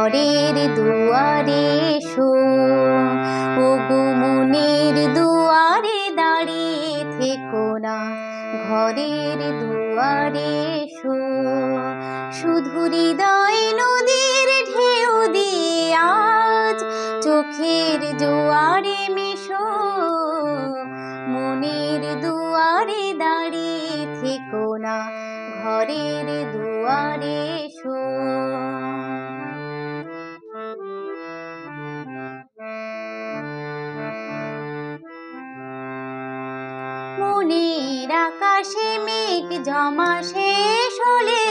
ঘরের দুয়ারে এসো, ওগো মনের দুয়ারে দাঁড়িয়ে থেকো না, ঘরের দুয়ারে এসো। শুধু হৃদয় নদীর ঢেউ দিয়ে আজ চোখের জোয়ারে মেশো, মনের দুয়ারে দাঁড়িয়ে থেকো না, ঘরের দুয়ারে এসো। মনের আকাশে মেঘ জমা শেষ হলে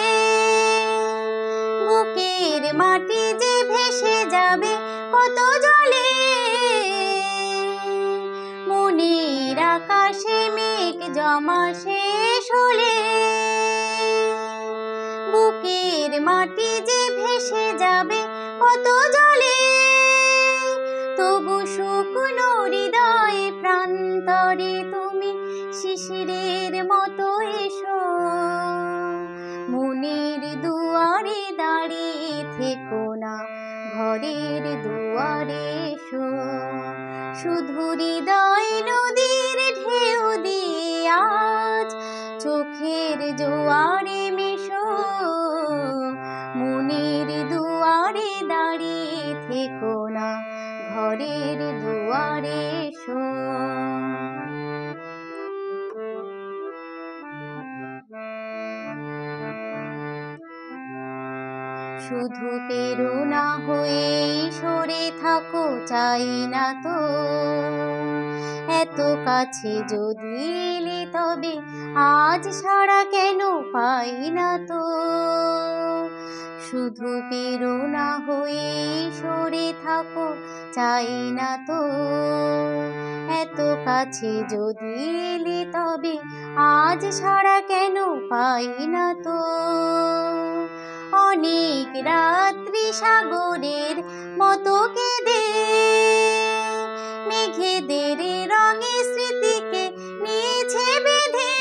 বুকের মাটি যে ভেসে যাবে কত জলে। মনের আকাশে মেঘ জমা শেষ হলে বুকের মাটি যে ভেসে যাবে কত জলে। তবু শুকনো হৃদয়ে প্রান্তরে তুমি শিশিরের মতো এসো, মনের দুয়ারে দাঁড়িয়ে থেকো না, ঘরের দুয়ারে এসো। শুধু হৃদয় নদীর ঢেউ দিয়ে আজ চোখের জোয়ারে মেশো, মনের দুয়ারে দাঁড়িয়ে থেকো না, ঘরের দুয়ারে এসো। শুধু প্রেরণা হয়ে সরে থাকো চাই না তো, এত কাছে যদি এলে তবে আজ ছাড়া কেন পাই না তো। শুধু প্রেরণা হয়ে সরে থাকো চাই না তো, এত কাছে যদি এলে তবে আজ ছাড়া কেন পাই না তো। অনেক রাত্রি সাগরের মতো কেঁদে মেঘেদের রঙে স্মৃতিকে নিয়েছে বেঁধে।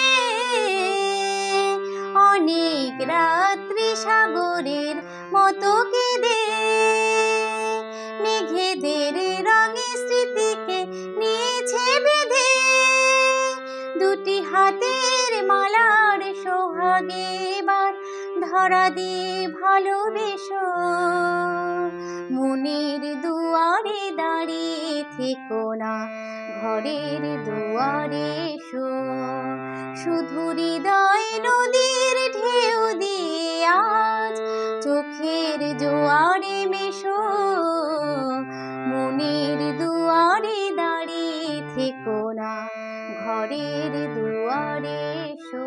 অনেক রাত্রি সাগরের মতো কেঁদে মেঘেদের রঙে স্মৃতিকে নিয়েছে বেঁধে। দুটি হাতের মালার সোহাগে এবার ধরা দিয়ে ভালোবেসো, মনের দুয়ারে দাঁড়িয়ে থেকো না, ঘরের দুয়ারে এসো। শুধু হৃদয় নদীর ঢেউ দিয়ে আজ চোখের জোয়ারে মেশো, মনের দুয়ারে দাঁড়িয়ে থেকো না, ঘরের দুয়ারে এসো।